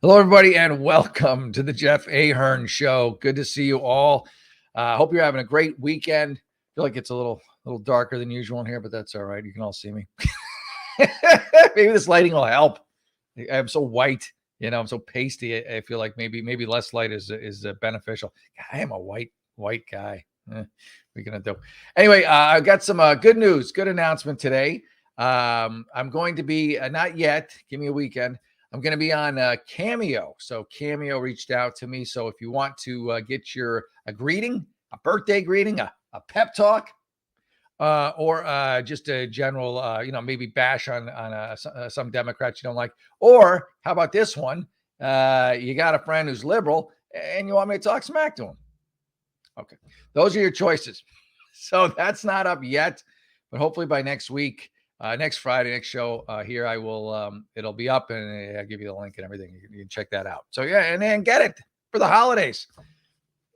Hello, everybody, and welcome to the Jeff Ahern Show. Good to see you all. Hope you're having a great weekend. I feel like it's a little darker than usual in here, but that's all right. You can all see me. Maybe this lighting will help. I'm so white, I'm so pasty. I feel like maybe less light is beneficial. I am a white guy. We're gonna do. Anyway, I got some good news, good announcement today. I'm going to be not yet. Give me a weekend. I'm going to be on Cameo. So Cameo reached out to me. So if you want to get a greeting, a birthday greeting, a pep talk, or just a general, maybe bash on some Democrats you don't like, or how about this one? You got a friend who's liberal and you want me to talk smack to him. Okay, those are your choices. So that's not up yet, but hopefully by next week. Next Friday, next show here, I will, it'll be up and I'll give you the link and everything. You can check that out. So yeah, and then get it for the holidays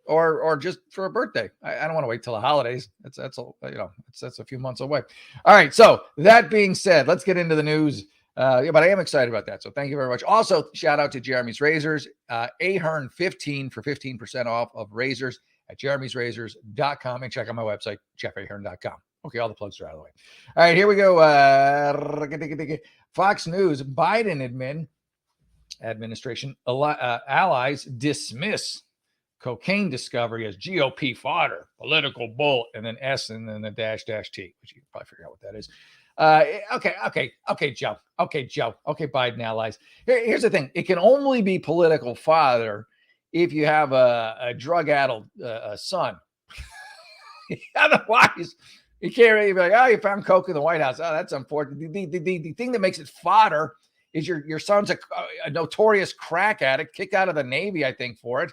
or just for a birthday. I don't want to wait till the holidays. That's a few months away. All right. So that being said, let's get into the news. But I am excited about that. So thank you very much. Also, shout out to Jeremy's Razors, Ahern 15 for 15% off of razors at jeremysrazors.com, and check out my website, jeffahern.com. Okay, all the plugs are out of the way. All right, here we go. Fox News, Biden administration allies dismiss cocaine discovery as GOP fodder, political bullet, and then S and then the dash T, which you can probably figure out what that is. Okay, Joe. Okay, Biden allies. Here's the thing. It can only be political fodder if you have a drug-addled son. Otherwise, you can't really be like, oh, you found coke in the White House. Oh, that's unfortunate. The thing that makes it fodder is your son's a notorious crack addict, kicked out of the Navy, I think, for it,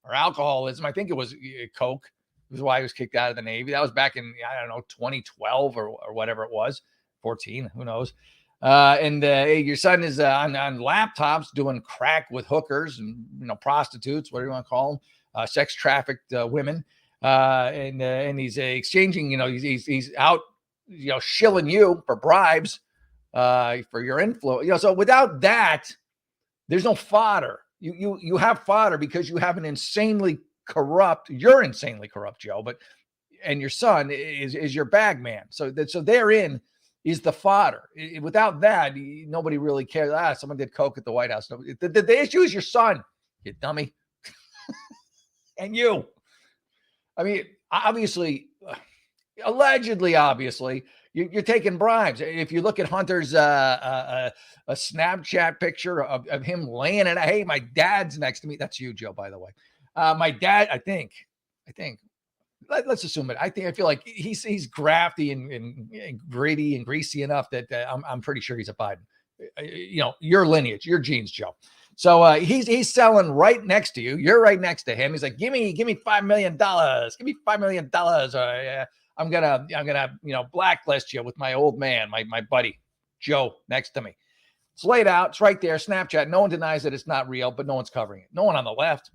or alcoholism. I think it was coke. This is why he was kicked out of the Navy. That was back in, 2012 or whatever it was, 14, who knows. And your son is on laptops doing crack with hookers and, prostitutes, whatever you want to call them, sex trafficked women. And he's exchanging, he's out, shilling you for bribes, for your influence, so without that, there's no fodder. You have fodder because you have you're insanely corrupt, Joe, and your son is your bag man. So therein is the fodder. Without that, nobody really cares. Someone did coke at the White House. The issue is your son, you dummy. And you. I mean, allegedly, you're taking bribes. If you look at Hunter's a Snapchat picture of him laying it, hey, my dad's next to me. That's you, Joe, by the way. My dad, I think. Let's assume it. I feel like he's crafty and gritty and greasy enough that I'm pretty sure he's a Biden. Your lineage, your genes, Joe. So he's selling right next to you. You're right next to him. He's like, give me $5 million. Give me $5 million. I'm gonna blacklist you with my old man, my buddy Joe next to me. It's laid out. It's right there. Snapchat. No one denies that it's not real, but no one's covering it. No one on the left.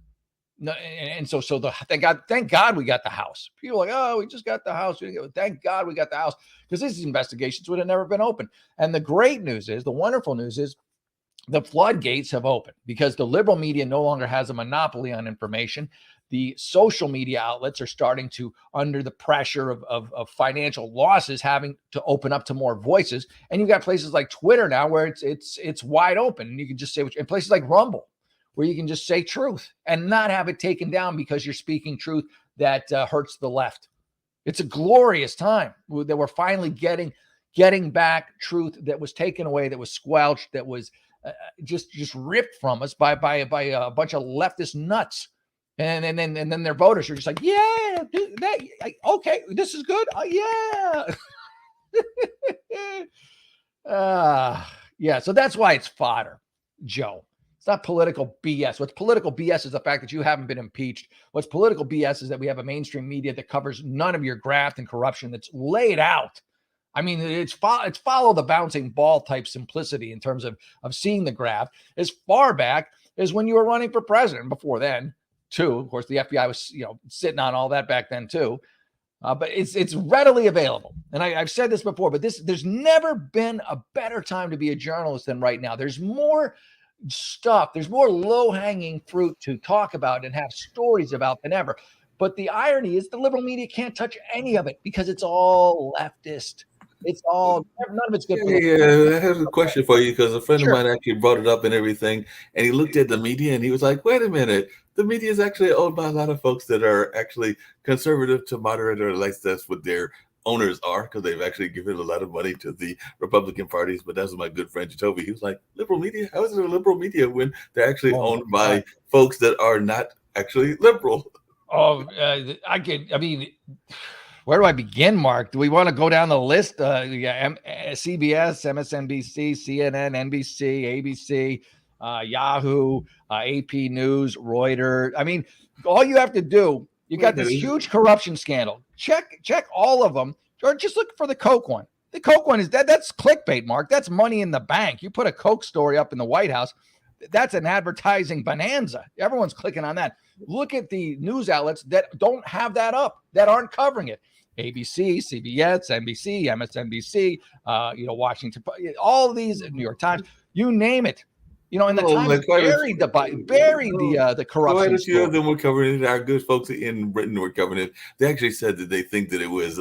No, and so thank God we got the House. People are like, oh, we just got the House. Thank God we got the House, because these investigations would have never been open. And the wonderful news is, the floodgates have opened because the liberal media no longer has a monopoly on information. The social media outlets are starting to, under the pressure of financial losses, having to open up to more voices. And you've got places like Twitter now where it's wide open, and you can just say, and places like Rumble, where you can just say truth and not have it taken down because you're speaking truth that hurts the left. It's a glorious time that we're finally getting back truth that was taken away, that was squelched, that was just ripped from us by a bunch of leftist nuts, and then their voters are just like, yeah, okay, this is good, yeah. So that's why it's fodder, Joe. It's not political BS. What's political BS is the fact that you haven't been impeached. What's political BS is that we have a mainstream media that covers none of your graft and corruption, that's laid out. I mean, it's follow the bouncing ball type simplicity in terms of seeing the graft as far back as when you were running for president. Before then, too, of course, the FBI was sitting on all that back then too. But it's readily available, and I've said this before. But there's never been a better time to be a journalist than right now. There's more stuff. There's more low-hanging fruit to talk about and have stories about than ever. But the irony is the liberal media can't touch any of it because it's all leftist. It's all none of it's good for the Yeah, I have a question for you because a friend of sure. mine actually brought it up and everything, and he looked at the media and he was like, "Wait a minute, the media is actually owned by a lot of folks that are actually conservative to moderate, or at least that's what their owners are, because they've actually given a lot of money to the Republican parties." But that's what my good friend Jacoby. He was like, "Liberal media? How is it a liberal media when they're actually Oh my owned by God. folks that are not actually liberal?" Oh, I mean, where do I begin, Mark? Do we want to go down the list? CBS, MSNBC, CNN, NBC, ABC, Yahoo, AP News, Reuters. I mean, all you have to do, you Wait a got this minute. huge corruption scandal. Check all of them, or just look for the Coke one. The Coke one is that's clickbait, Mark. That's money in the bank. You put a Coke story up in the White House, that's an advertising bonanza. Everyone's clicking on that. Look at the news outlets that don't have that up, that aren't covering it. ABC, CBS, NBC, MSNBC, Washington, all of these, New York Times, you name it. And the Well, Times like quite a buried well, the quite corruption a few of story. them were covering it. Our good folks in Britain were covering it. They actually said that they think that it was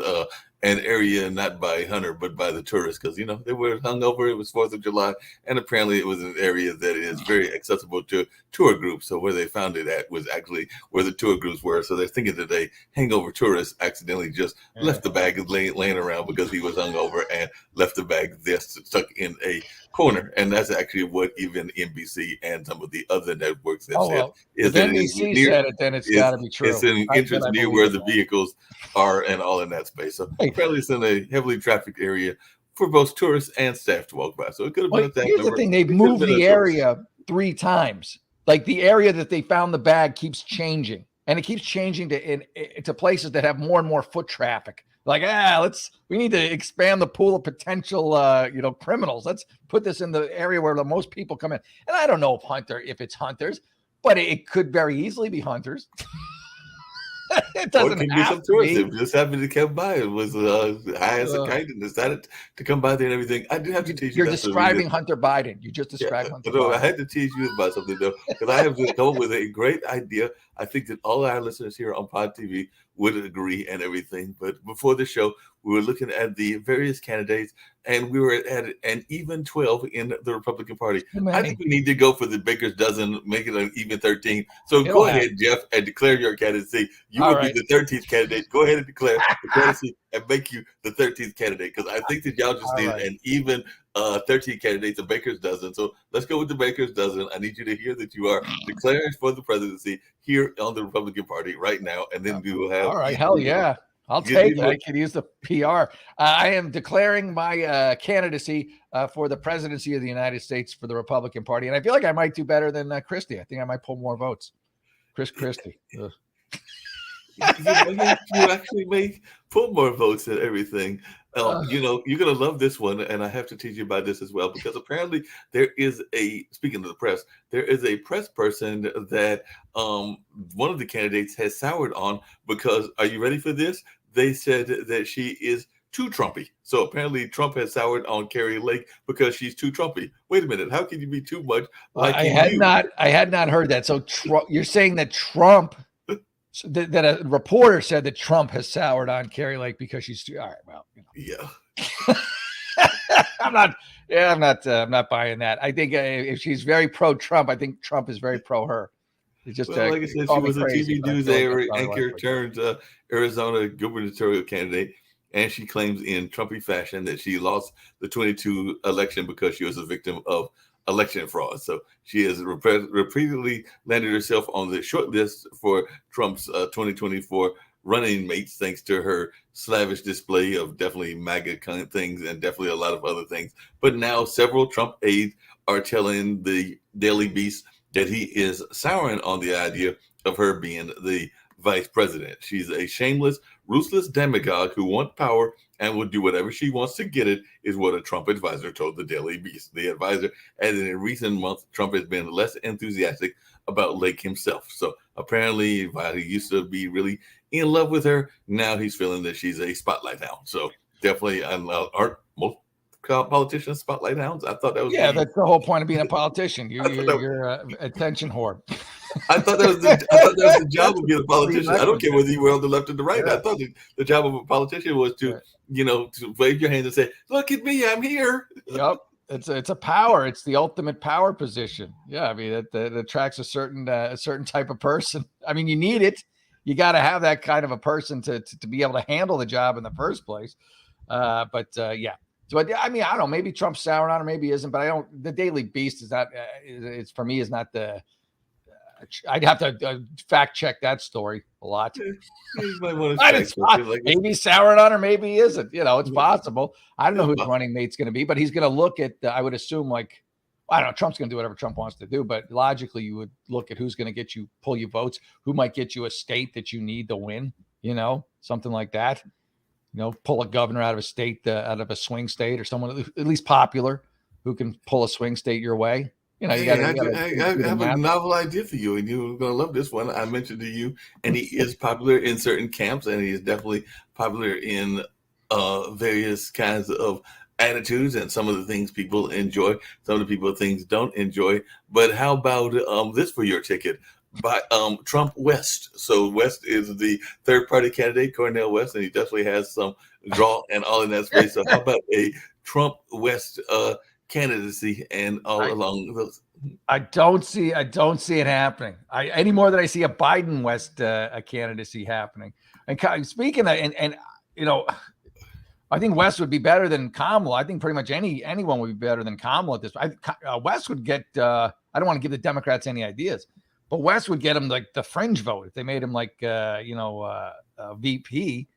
an area not by Hunter but by the tourists, because they were hungover. It was 4th of July, and apparently it was an area that is very accessible to tour groups. So where they found it at was actually where the tour groups were. So they're thinking that a hangover tourist accidentally just left the bag laying around because he was hungover and left the bag there stuck in a corner. And that's actually what even NBC and some of the other networks have Oh said, well, is if that it is NBC near said it, then it's got is to be it's true. an Then entrance I near believe where it. the vehicles are and all in that space. So Hey, apparently it's in a heavily trafficked area for both tourists and staff to walk by. So it could have been well, a staff here's the member. thing: they've It could have moved been a the tourist. area 3 times. Like the area that they found the bag keeps changing, and it keeps changing to places that have more and more foot traffic. Like we need to expand the pool of potential criminals. Let's put this in the area where the most people come in. And I don't know if it's hunters, but it could very easily be hunters. It Or it doesn't could be have some to tourists be. that just happened to come by. It was high as a Uh, kite and decided to come by there and everything. I do have to teach you you're that's the reason. describing Hunter Biden. You just Yeah, described Hunter no, I Biden. had to tease you about something though, because I have come up with a great idea. I think that all our listeners here on Pod TV would agree and everything. But before the show, we were looking at the various candidates, and we were at an even 12 in the Republican Party. Too I think many. we need to go for the baker's dozen, make it an even 13. So It'll go happen. ahead, Jeff, and declare your candidacy. You All will be right. the 13th candidate. Go ahead and declare the candidacy and make you the 13th candidate, because I think that y'all just All need right. an even 13 candidates, a baker's dozen. So let's go with the baker's dozen. I need you to hear that you are declaring for the presidency here on the Republican Party right now, and then we will have All right. Hell easily yeah. I'll take it. I can use the PR. I am declaring my candidacy for the presidency of the United States for the Republican Party. And I feel like I might do better than Christie. I think I might pull more votes. Chris Christie. Ugh. you actually may pull more votes and everything. Uh, You're gonna love this one, and I have to teach you about this as well, because apparently there is speaking of the press, there is a press person that one of the candidates has soured on, because are you ready for this? They said that she is too Trumpy. So apparently Trump has soured on Carrie Lake because she's too Trumpy. Wait a minute, how can you be too much liking you? I had not heard that. So you're saying that Trump, that a reporter said that Trump has soured on Carrie Lake because she's too. All right. Well, Yeah. I'm not. Yeah, I'm not buying that. I think if she's very pro Trump, I think Trump is very pro her. It's just Well, like I said, she call me was a crazy, TV but I news feel like that's not anchor likely. turned Arizona gubernatorial candidate, and she claims in Trumpy fashion that she lost the 22 election because she was a victim of election fraud. So she has repeatedly landed herself on the short list for Trump's 2024 running mates, thanks to her slavish display of definitely MAGA kind of things and definitely a lot of other things. But now several Trump aides are telling the Daily Beast that he is souring on the idea of her being the vice president. She's a shameless, ruthless demagogue who wants power and will do whatever she wants to get it, is what a Trump advisor told the Daily Beast. The advisor added in recent months, Trump has been less enthusiastic about Lake himself. So apparently, while he used to be really in love with her, now he's feeling that she's a spotlight now. So definitely, aren't most politicians spotlight hounds. I thought that was that's the whole point of being a politician. You're attention whore. I thought that was the job of being a politician. I don't care whether you were on the left or the right. Yeah. I thought the job of a politician was to, to wave your hands and say, "Look at me, I'm here." Yep. It's a power. It's the ultimate power position. Yeah, I mean it attracts a certain type of person. I mean, you need it. You got to have that kind of a person to be able to handle the job in the first place. But yeah. So I mean, I don't know. Maybe Trump's souring on her, maybe he isn't. But I don't. The Daily Beast is not. It's for me is not the. I'd have to fact check that story a lot. You might want to maybe he's souring on her, maybe he isn't. It's possible. I don't know who his running mate's going to be, but he's going to look at. I would assume like, I don't know. Trump's going to do whatever Trump wants to do, but logically, you would look at who's going to pull you votes, who might get you a state that you need to win. Something like that. Pull a governor out of a state, out of a swing state, or someone at least popular who can pull a swing state your way. I have a novel idea for you, and you're going to love this one. I mentioned to you, and he is popular in certain camps, and he is definitely popular in various kinds of attitudes and some of the things people enjoy, some of the people things don't enjoy. But how about this for your ticket? By Trump West. So West is the third party candidate, Cornel West, and he definitely has some draw and all in that space. So how about a Trump West candidacy and all along those? I don't see it happening. Any more than I see a Biden West candidacy happening. And speaking of, and I think West would be better than Kamala. I think pretty much anyone would be better than Kamala at this. West would get. I don't want to give the Democrats any ideas, but West would get him like the fringe vote if they made him like VP.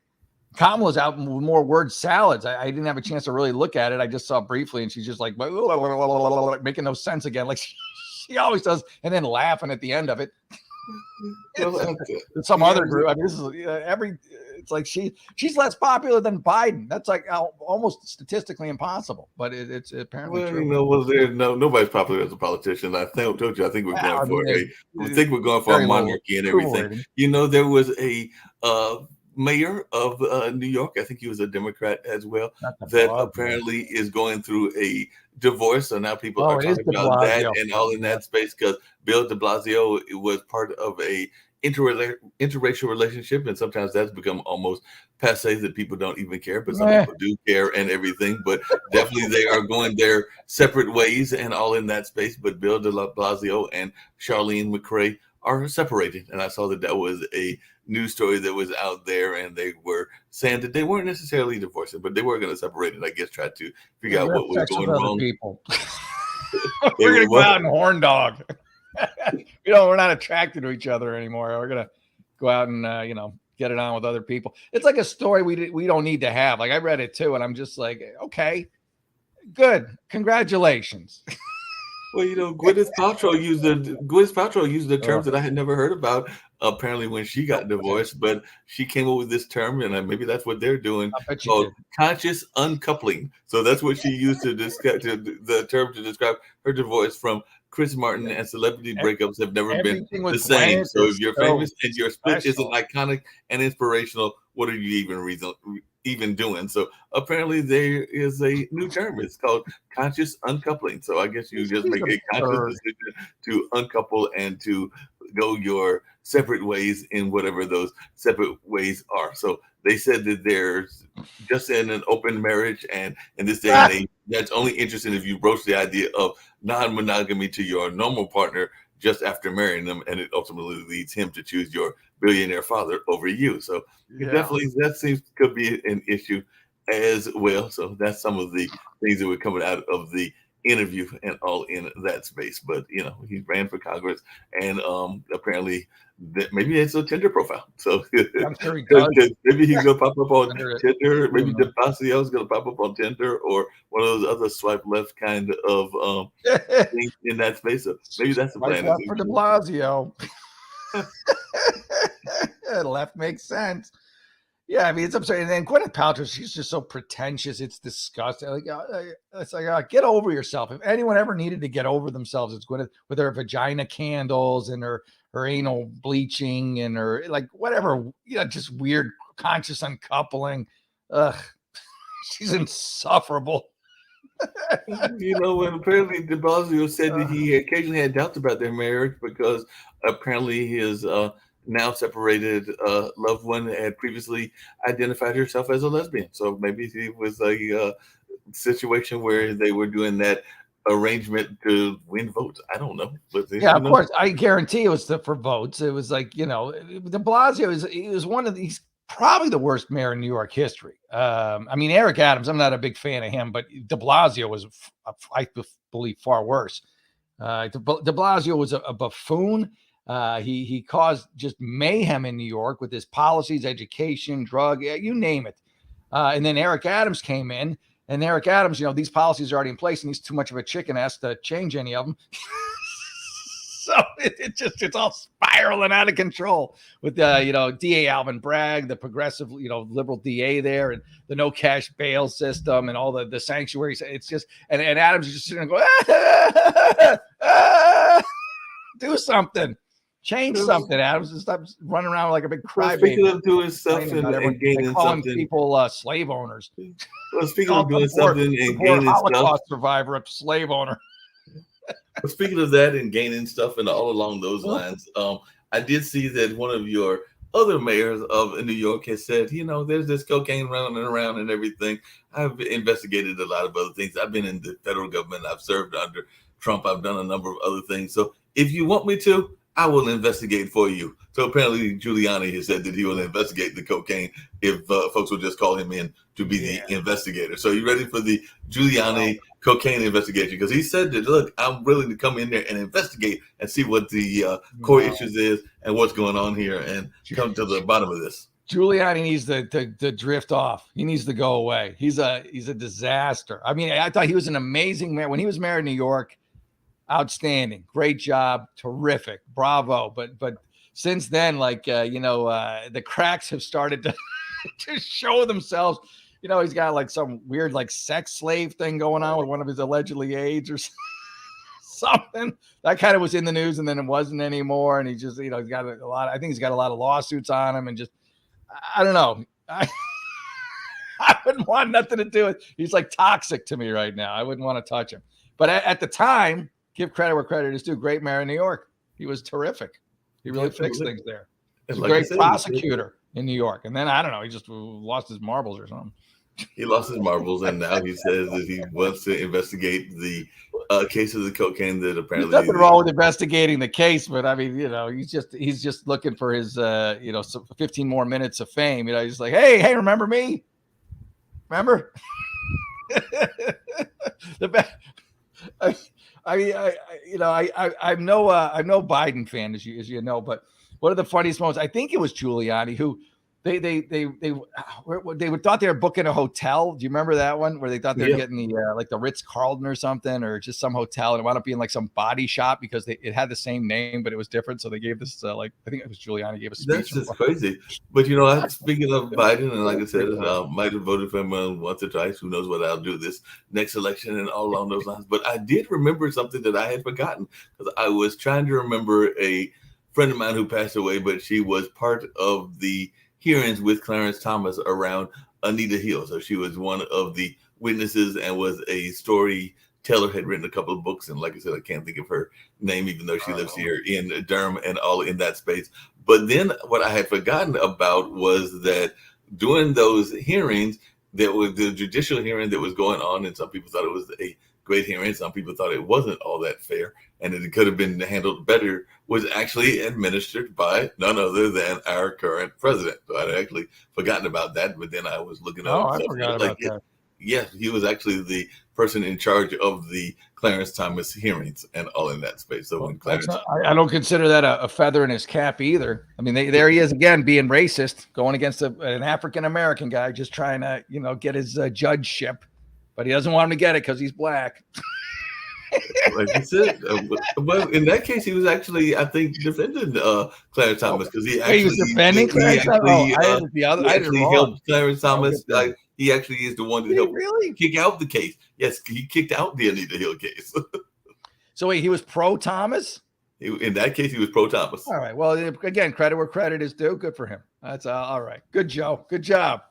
Kamala's out with more word salads. I didn't have a chance to really look at it. I just saw briefly, and she's just like making no sense again, like she always does, and then laughing at the end of it. Some other group. I mean, this is it's like she's less popular than Biden. That's like almost statistically impossible, but it's apparently true. Nobody's popular as a politician. I told you. I think we're going for a monarchy and everything. There was a mayor of New York, I think he was a Democrat as well, that apparently is going through a divorce. So now people are talking about that and all in that space, because Bill de Blasio was part of a interracial relationship, and sometimes that's become almost passe that people don't even care, but some people do care and everything. But definitely they are going their separate ways and all in that space. But Bill de Blasio and Charlene McRae are separated, and I saw that was a news story that was out there, and they were saying that they weren't necessarily divorcing, but they were going to separate it. I guess try to figure out what was going wrong. People. We're going to go out and horn dog. We're not attracted to each other anymore. We're going to go out and get it on with other people. It's like a story we don't need to have. Like I read it too, and I'm just like, okay, good, congratulations. Well, Gwyneth Paltrow used the terms that I had never heard about. Apparently, when she got divorced, but she came up with this term, and maybe that's what they're doing, called conscious uncoupling. So that's what she used to describe the term to describe her divorce from Chris Martin. And celebrity breakups have never been the same. So if you're famous and your split isn't iconic and inspirational, what are you even doing? So apparently there is a new term. It's called conscious uncoupling. So I guess you just make a conscious decision to uncouple and to go your separate ways in whatever those separate ways are. So they said that they're just in an open marriage, and in this day and age, that's only interesting if you broach the idea of non-monogamy to your normal partner just after marrying them, and it ultimately leads him to choose your billionaire father over you. So definitely that could be an issue as well. So that's some of the things that were coming out of the interview and all in that space. But he ran for Congress, and apparently maybe it's a Tinder profile. So I'm sure he does. Maybe he's gonna pop up on Tinder. Maybe de Blasio is gonna pop up on Tinder, or one of those other swipe left kind of things in that space. So maybe that's the plan. Left for de Blasio. Left makes sense. Yeah, I mean, it's absurd. And then Gwyneth Paltrow, she's just so pretentious. It's disgusting. It's like, get over yourself. If anyone ever needed to get over themselves, it's Gwyneth, with her vagina candles and her anal bleaching and her, like, whatever, just weird conscious uncoupling. Ugh, she's insufferable. And apparently De Blasio said that he occasionally had doubts about their marriage because apparently his now separated loved one had previously identified herself as a lesbian. So maybe it was a situation where they were doing that arrangement to win votes. I don't know, but Yeah, who of knows? course. I guarantee it was for votes. It was like, De Blasio he was one of these probably the worst mayor in New York history. I mean, Eric Adams, I'm not a big fan of him, but De Blasio was, I believe, far worse. De Blasio was a buffoon. He caused just mayhem in New York with his policies, education, drug, you name it. And then Eric Adams came in, and Eric Adams, these policies are already in place, and he's too much of a chicken ass to change any of them. So it's all spiraling out of control with DA Alvin Bragg, the progressive liberal DA there, and the no cash bail system and all the sanctuaries. It's just and Adams is just sitting there going, do something, change something, Adams, and stop running around like a big crybaby. Speaking of doing stuff and gaining calling something, people slave owners. well, speaking of doing something and gaining Holocaust stuff, survivor, a slave owner. speaking of that and gaining stuff and all along those lines, I did see that one of your other mayors of New York has said, there's this cocaine running around and everything. I've investigated a lot of other things. I've been in the federal government. I've served under Trump. I've done a number of other things. So if you want me to, I will investigate for you. So apparently Giuliani has said that he will investigate the cocaine if folks will just call him in to be the investigator. So you ready for the Giuliani cocaine investigation? Because he said that, look, I'm willing to come in there and investigate and see what the core issues is and what's going on here and come to the bottom of this. Giuliani needs to drift off. He needs to go away. He's a disaster. I mean, I thought he was an amazing mayor when he was mayor of New York. Outstanding, great job, terrific, bravo. But since then, the cracks have started to to show themselves. He's got like some weird sex slave thing going on with one of his allegedly aides or something. That kind of was in the news and then it wasn't anymore. And he just, he's got a lot. I think he's got a lot of lawsuits on him and just, I don't know. I wouldn't want nothing to do with. He's like toxic to me right now. I wouldn't want to touch him. But at the time, give credit where credit is due. Great mayor of New York. He was terrific. He really fixed things there. He's a great prosecutor in New York. And then, I don't know, he just lost his marbles or something. He lost his marbles, and now he says that he wants to investigate the case of the cocaine that apparently. There's nothing wrong with investigating the case, but I mean, he's just looking for his, 15 more minutes of fame. He's like, hey, remember me? Remember? I'm no Biden fan, as you know, but one of the funniest moments, I think it was Giuliani who they thought they were booking a hotel. Do you remember that one where they thought they were getting the Ritz-Carlton or something, or just some hotel, and it wound up being like some body shop because it had the same name but it was different. So they gave this I think it was Giuliani gave a speech. That's just crazy. But speaking of Biden, and like I said, I might have voted for him once or twice. Who knows what I'll do this next election and all along those lines. But I did remember something that I had forgotten because I was trying to remember a friend of mine who passed away, but she was part of the hearings with Clarence Thomas around Anita Hill. So she was one of the witnesses and was a storyteller, had written a couple of books. And like I said, I can't think of her name, even though she lives here in Durham and all in that space. But then what I had forgotten about was that during those hearings, there was the judicial hearing that was going on, and some people thought it was a great hearing. Some people thought it wasn't all that fair and that it could have been handled better, was actually administered by none other than our current president. So I'd actually forgotten about that, but then I was looking up. I forgot about that. Yes, he was actually the person in charge of the Clarence Thomas hearings and all in that space. So when Clarence, I don't consider that a feather in his cap either. I mean, there he is again being racist, going against an African-American guy, just trying to, get his judgeship, but he doesn't want him to get it because he's black. Like you said, well, in that case, he was actually, I think, defending Clarence Thomas because he was defending Clarence Thomas. He actually helped Clarence Thomas. He actually is the one that helped kick out the case. Yes, he kicked out the Anita Hill case. So wait, he was pro Thomas? In that case, he was pro Thomas. All right. Well, again, credit where credit is due. Good for him. That's all right. Good, Joe. Good job.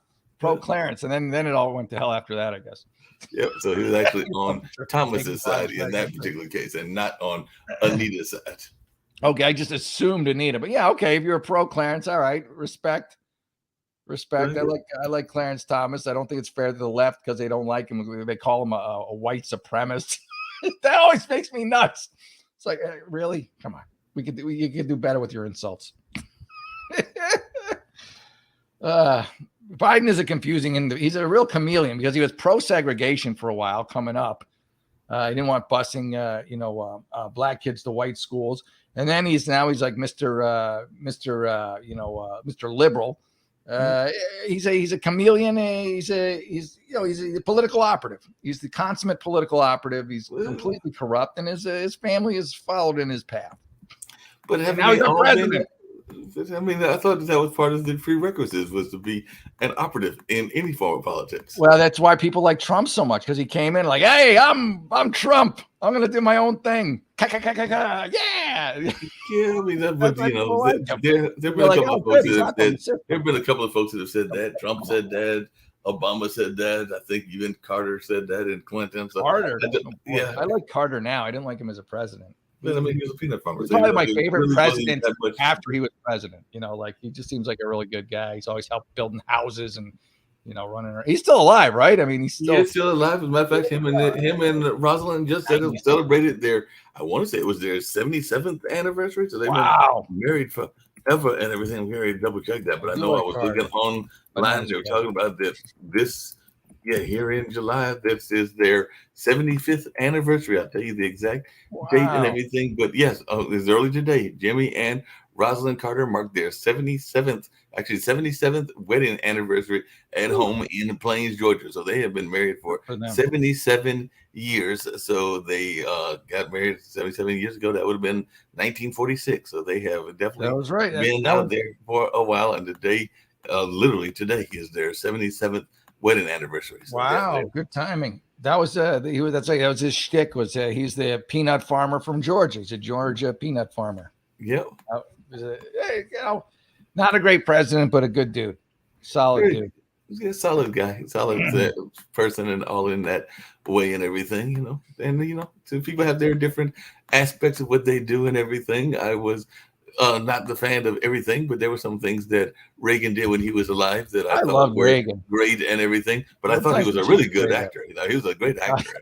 pro Clarence, and then it all went to hell after that, I guess. Yep. So he was actually on Thomas's side in that particular case, and not on Anita's side. Okay, I just assumed Anita, but yeah, okay. If you're a pro Clarence, all right, respect. Right. I like Clarence Thomas. I don't think it's fair to the left because they don't like him. They call him a white supremacist. That always makes me nuts. It's like, really? Come on. You could do better with your insults. Biden is a confusing, he's a real chameleon because he was pro-segregation for a while coming up. He didn't want busing, black kids to white schools. And then he's like Mr. Liberal. He's a chameleon. He's a political operative. He's the consummate political operative. He's completely corrupt, and his family has followed in his path. But now he's the president. I mean, I thought that was part of the prerequisites was to be an operative in any form of politics. Well, that's why people like Trump so much, because he came in like, hey, I'm Trump. I'm going to do my own thing. Yeah. Yeah, I mean, there have been a couple of folks that have said that. Trump said that. Obama said that. I think even Carter said that, and Clinton. So Carter. I like Carter now. I didn't like him as a president. I mean, he was a peanut farmer. He's probably my favorite president after he was president. Like he just seems like a really good guy. He's always helped building houses and, running around. He's still alive, right? I mean, he's still alive. As a matter of fact, him and Rosalind just celebrated I want to say it was their 77th anniversary. So they've been married forever and everything. We already double checked that, but I know I was looking online. They were talking about this. Yeah, here in July, this is their 75th anniversary. I'll tell you the exact date and everything. But yes, it's early today. Jimmy and Rosalind Carter marked their 77th wedding anniversary at home in Plains, Georgia. So they have been married for 77 years. So they got married 77 years ago. That would have been 1946. So they have definitely been out there for a while. And today, literally today, is their 77th wedding anniversary. So good timing. That was that was his shtick. He's the peanut farmer from Georgia. He's a Georgia peanut farmer. Yep. Not a great president, but a good dude. Solid dude. He's a solid guy, solid person, and all in that way and everything. And so people have their different aspects of what they do and everything. I was not the fan of everything, but there were some things that Reagan did when he was alive that I thought were Reagan great and everything. But I thought he was a really good actor. He was a great actor.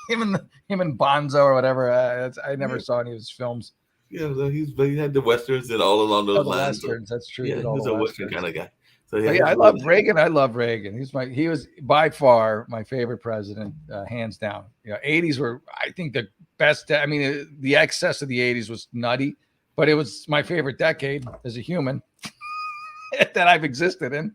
Him and Bonzo or whatever. I never saw any of his films. Yeah, so he had the westerns and all along those lines. Westerns, that's true. Yeah, he was a western kind of guy. So I love Reagan. I love Reagan. He was by far my favorite president, hands down. 80s were, I think, the best. I mean, the excess of the 80s was nutty. But it was my favorite decade as a human that I've existed in. It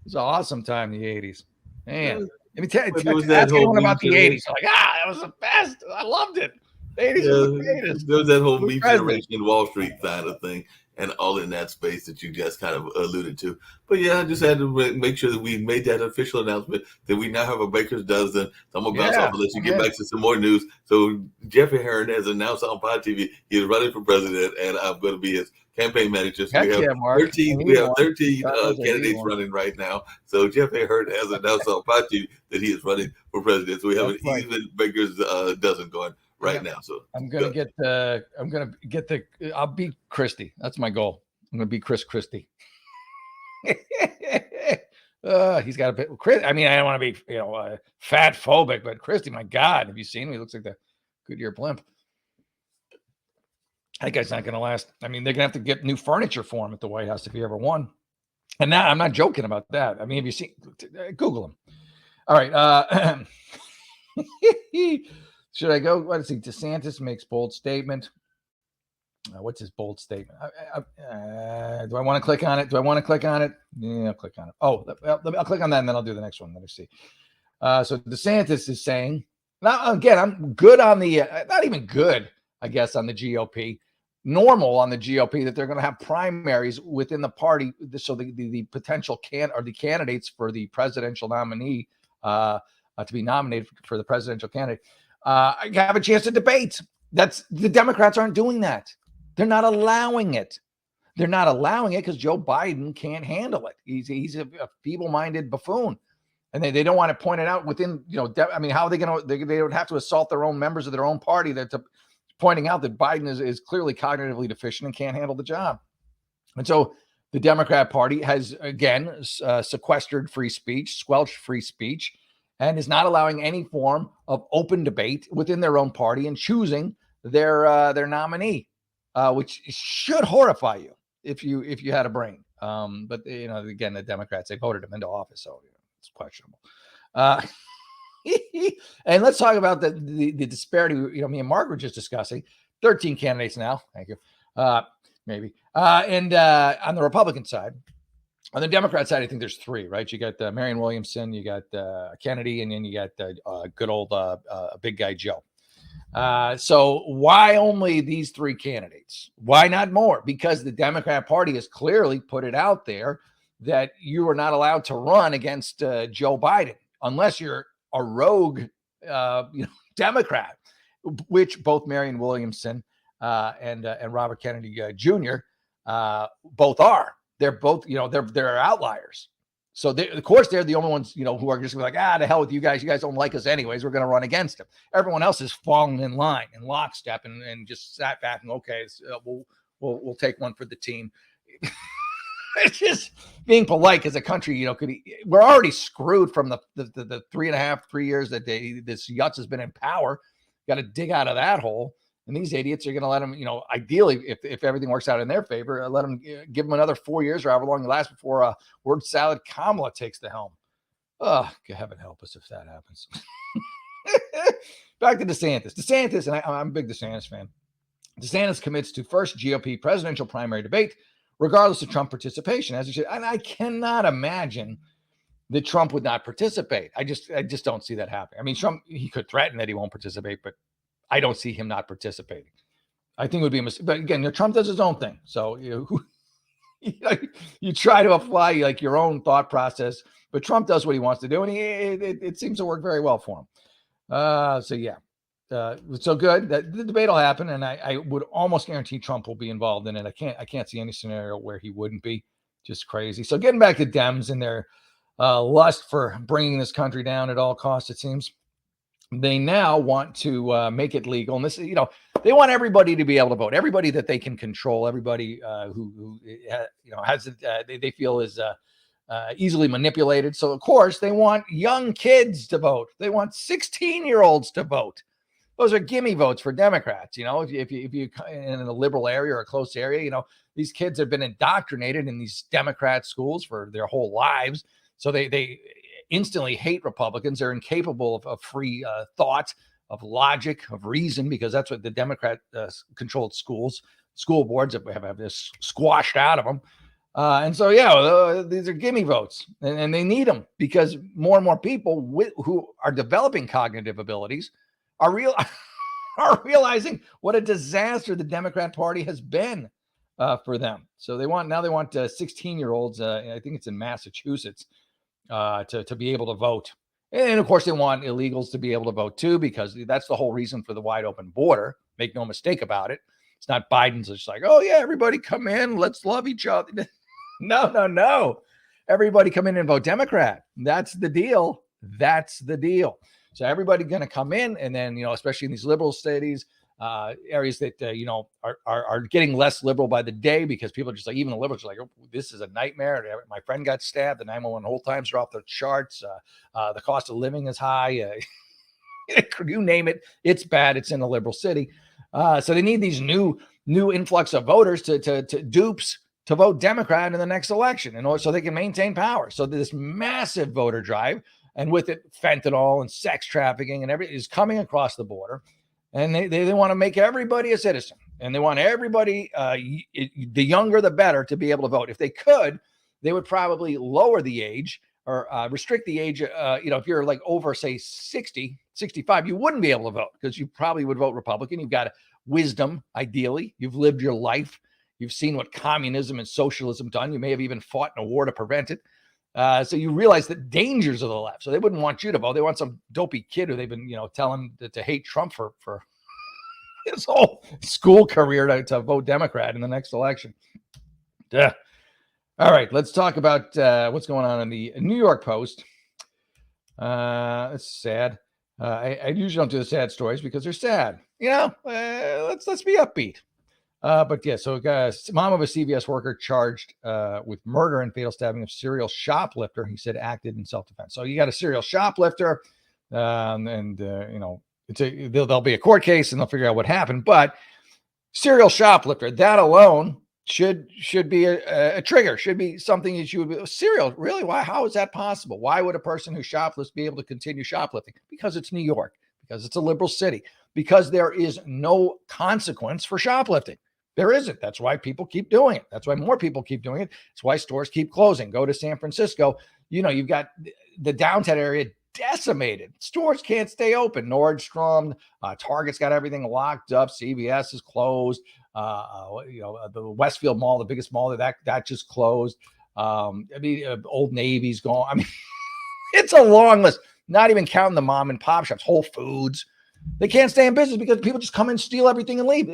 was an awesome time in the 80s. Man, let me tell you, ask anyone about the 80s. Like, that was the best. I loved it. The 80s was the greatest. There was that whole Me Generation Wall Street kind of thing and all in that space that you just kind of alluded to. But yeah, I just had to make sure that we made that official announcement that we now have a baker's dozen. So I'm going to bounce off and let you get back to some more news. So Jeffrey Ahern has announced on Pod TV he is running for president, and I'm going to be his campaign manager. So we have 13 candidates running right now. So Jeffrey Ahern has announced on Pod TV that he is running for president. So we have an even baker's dozen going right now. So I'll beat Christie. That's my goal. I'm going to beat Chris Christie. He's got a bit. I mean, I don't want to be, fat phobic, but Christie, my God, have you seen him? He looks like the Goodyear blimp. That guy's not going to last. I mean, they're going to have to get new furniture for him at the White House if he ever won. And now I'm not joking about that. I mean, have you seen? Google him. All right. Should I go? Let's see. DeSantis makes bold statement. What's his bold statement? Do I want to click on it? Yeah, I'll click on it. Oh, I'll click on that and then I'll do the next one. Let me see. So DeSantis is saying, now again, I'm good on the, not even good, I guess, on the GOP, normal on the GOP, that they're going to have primaries within the party. So the potential the candidates for the presidential nominee to be nominated for the presidential candidate have a chance to debate. The Democrats aren't doing that. They're not allowing it. they're not allowing it because Joe Biden can't handle it. He's a feeble-minded buffoon. And they don't want to point it out within, I mean, how are they going to, they would have to assault their own members of their own party that to pointing out that Biden is clearly cognitively deficient and can't handle the job. And so the Democrat Party has, again, sequestered free speech, squelched free speech, and is not allowing any form of open debate within their own party and choosing their nominee, which should horrify you if you had a brain. But again, the Democrats, they voted him into office, so it's questionable. And let's talk about the disparity. Me and Mark were just discussing 13 candidates now. Thank you. Maybe. And on the Republican side, on the Democrat side, I think there's 3, right? You got Marianne Williamson, you got Kennedy, and then you got good old big guy Joe. So why only these 3 candidates? Why not more? Because the Democrat Party has clearly put it out there that you are not allowed to run against Joe Biden unless you're a rogue Democrat, which both Marianne Williamson and Robert Kennedy Jr. Both are. They're both, they're outliers. So of course they're the only ones, who are just like, to hell with you guys. You guys don't like us anyways. We're going to run against them. Everyone else is falling in line in lockstep and just sat back and okay, we'll take one for the team. It's just being polite as a country, we're already screwed from the 3 years that this Yutz has been in power. Got to dig out of that hole. And these idiots are going to let them, ideally, if everything works out in their favor, let them give them another 4 years or however long it lasts before word salad Kamala takes the helm. Oh, heaven help us if that happens. Back to DeSantis, and I'm a big DeSantis fan. DeSantis commits to first GOP presidential primary debate, regardless of Trump participation, as you said. And I cannot imagine that Trump would not participate. I just don't see that happening. I mean, Trump, he could threaten that he won't participate, but I don't see him not participating. I think it would be a mistake. But again, Trump does his own thing. So you try to apply like your own thought process, but Trump does what he wants to do, and it seems to work very well for him. So good that the debate will happen, and I would almost guarantee Trump will be involved in it. I can't see any scenario where he wouldn't be. Just crazy. So getting back to Dems and their lust for bringing this country down at all costs, it seems. They now want to make it legal. And this is, they want everybody to be able to vote, everybody that they can control, everybody who has, they feel is easily manipulated. So, of course, they want young kids to vote. They want 16-year-olds to vote. Those are gimme votes for Democrats. If you in a liberal area or a close area, these kids have been indoctrinated in these Democrat schools for their whole lives. So they instantly hate Republicans. They're incapable of free thought, of logic, of reason, because that's what the Democrat controlled school boards have this squashed out of them. And so, these are gimme votes, and they need them because more and more people who are developing cognitive abilities are realizing what a disaster the Democrat Party has been for them. So they want 16-year-olds. I think it's in Massachusetts. To be able to vote. And of course, they want illegals to be able to vote too, because that's the whole reason for the wide open border. Make no mistake about it. It's not Biden's just like, oh yeah, everybody come in, let's love each other. No. Everybody come in and vote Democrat. That's the deal. So everybody going to come in, and then, especially in these liberal cities, areas that, are getting less liberal by the day because people are just like, even the liberals are like, oh, this is a nightmare. My friend got stabbed. The 911 hold times are off the charts. The cost of living is high. You name it. It's bad. It's in a liberal city. So they need these new influx of voters to dupes to vote Democrat in the next election in order so they can maintain power. So this massive voter drive, and with it, fentanyl and sex trafficking and everything is coming across the border. And they want to make everybody a citizen, and they want everybody, the younger, the better, to be able to vote. If they could, they would probably lower the age or restrict the age. If you're like over, say, 60, 65, you wouldn't be able to vote because you probably would vote Republican. You've got wisdom, ideally. You've lived your life. You've seen what communism and socialism done. You may have even fought in a war to prevent it. So you realize the dangers of the left. So they wouldn't want you to vote. They want some dopey kid who they've been, telling to hate Trump for his whole school career to vote Democrat in the next election. Duh. All right, let's talk about what's going on in the New York Post. It's sad. I usually don't do the sad stories because they're sad. Let's be upbeat. But yeah, so mom of a CVS worker charged with murder and fatal stabbing of serial shoplifter. He said acted in self-defense. So you got a serial shoplifter, there'll be a court case and they'll figure out what happened. But serial shoplifter, that alone should be a trigger. Should be something that you would be serial. Really? Why? How is that possible? Why would a person who shoplifts be able to continue shoplifting? Because it's New York. Because it's a liberal city. Because there is no consequence for shoplifting. There isn't. That's why people keep doing it. That's why more people keep doing it. It's why stores keep closing. Go to San Francisco. You've got the downtown area decimated. Stores can't stay open. Nordstrom, Target's got everything locked up. CVS is closed. The Westfield Mall, the biggest mall, that just closed. Old Navy's gone. I mean, it's a long list. Not even counting the mom and pop shops, Whole Foods. They can't stay in business because people just come and steal everything and leave.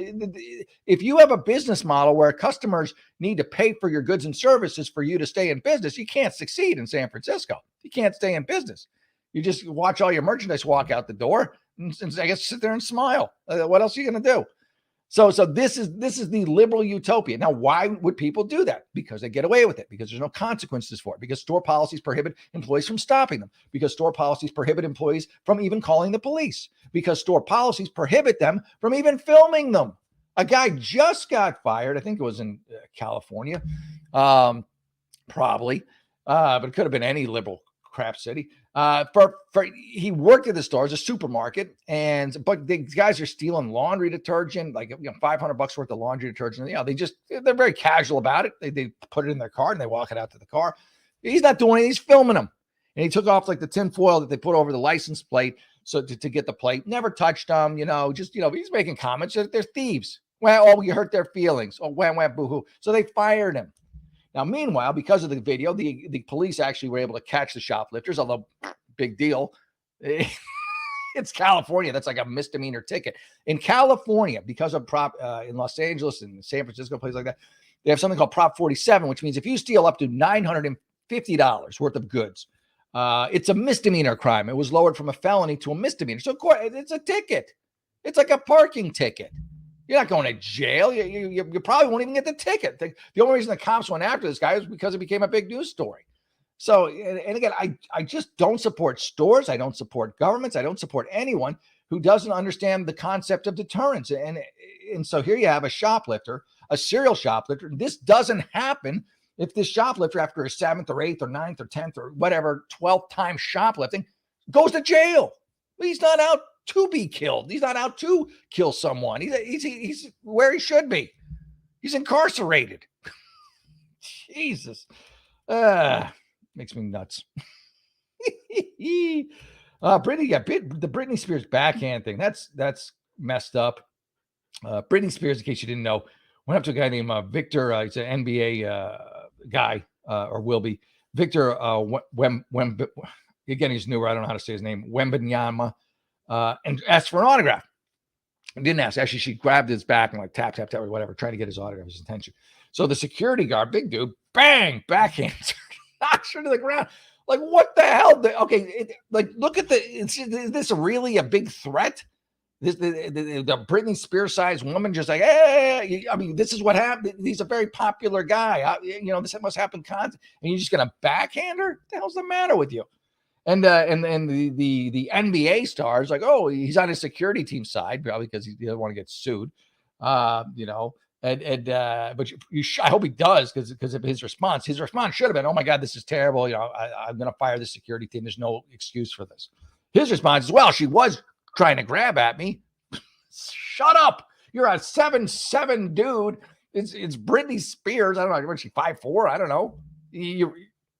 If you have a business model where customers need to pay for your goods and services for you to stay in business, you can't succeed in San Francisco. You can't stay in business. You just watch all your merchandise walk out the door and I guess sit there and smile. What else are you going to do? So this is the liberal utopia. Now, why would people do that? Because they get away with it, because there's no consequences for it, because store policies prohibit employees from stopping them, because store policies prohibit employees from even calling the police, because store policies prohibit them from even filming them. A guy just got fired. I think it was in California, probably, but it could have been any liberal crap city. He worked at the store as a supermarket, but the guys are stealing laundry detergent, like $500 worth of laundry detergent. They're very casual about it. They put it in their car and they walk it out to the car. He's not doing it. He's filming them, and he took off like the tin foil that they put over the license plate so to get the plate. Never touched them. He's making comments that they're thieves. Well, you hurt their feelings. Oh, boo-hoo. So they fired him. Now, meanwhile, because of the video, the police actually were able to catch the shoplifters, although big deal. It's California. That's like a misdemeanor ticket. In California, because of in Los Angeles and San Francisco, places like that, they have something called Prop 47, which means if you steal up to $950 worth of goods, it's a misdemeanor crime. It was lowered from a felony to a misdemeanor. So it's a ticket. It's like a parking ticket. You're not going to jail. You probably won't even get the ticket. The only reason the cops went after this guy was because it became a big news story. So, and again, I just don't support stores. I don't support governments. I don't support anyone who doesn't understand the concept of deterrence. And so here you have a shoplifter, a serial shoplifter. This doesn't happen if this shoplifter, after a 7th or 8th or 9th or 10th or whatever, 12th time shoplifting, goes to jail. He's not out to be killed. He's not out to kill someone. He's where he should be. He's incarcerated. Jesus. Makes me nuts. The Britney Spears backhand thing. That's messed up. Britney Spears, in case you didn't know, went up to a guy named Victor. He's an NBA guy, or will be. Victor again, he's newer. I don't know how to say his name. Wembanyama. And asked for an autograph. And didn't ask. Actually, she grabbed his back and like tap, tap, tap, or whatever, trying to get his autograph, his attention. So the security guard, big dude, bang, backhand, knocks her to the ground. Like, what the hell? Look at is this really a big threat? The Britney Spears sized woman just like, hey, I mean, this is what happened. He's a very popular guy. This must happen constantly. And you're just going to backhand her? What the hell's the matter with you? And the NBA stars like, oh, he's on his security team side, probably because he doesn't want to get sued, but I hope he does because of his response. His response should have been, oh my God, this is terrible. I'm going to fire the security team. There's no excuse for this. His response is, well, she was trying to grab at me. Shut up. You're a 7'7" dude. It's Britney Spears. I don't know. Was she 5'4"? I don't know. You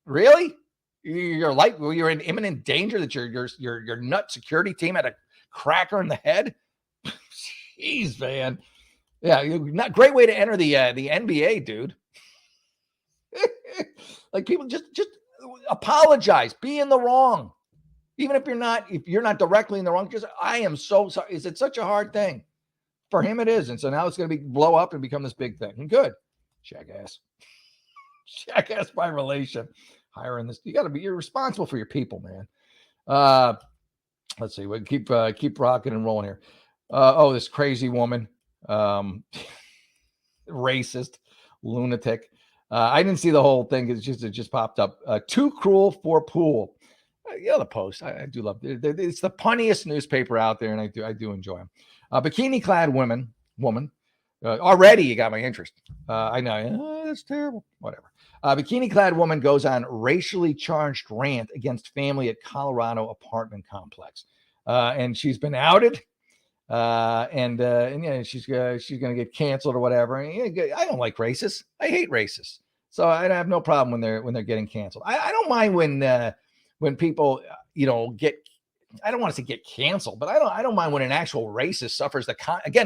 really? You're in imminent danger that your nut security team had a cracker in the head. Jeez, man. Yeah, not great way to enter the NBA, dude. Like, people just apologize. Be in the wrong, even if you're not directly in the wrong. Just, I am so sorry. Is it such a hard thing? For him, it is, and so now it's going to blow up and become this big thing. And good, jackass. Jackass by relation. Hiring this, you're responsible for your people, man. Let's see. We keep rocking and rolling here. This crazy woman, racist, lunatic. I didn't see the whole thing. It just popped up. Too cruel for pool. The Post. I do love it. It's the punniest newspaper out there, and I do enjoy them. Bikini clad woman. Already you got my interest. I know that's terrible. Whatever. Bikini clad woman goes on racially charged rant against family at Colorado apartment complex, and she's been outed. And she's going to get canceled or whatever. And, I don't like racists. I hate racists. So I have no problem when they're getting canceled. I don't mind when people get. I don't want to say get canceled, but I don't mind when an actual racist suffers the